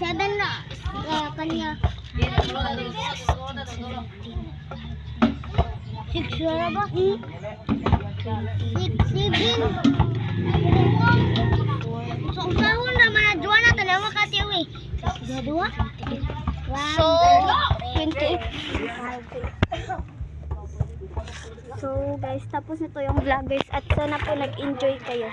Seven na. Kanya. 6 na ba? 6, 7. So, usahon na manadwa na tanawa ka tiwi. Dua? So, 28. So, guys, tapos nito yung vlog, guys. At sana po nag-enjoy kayo.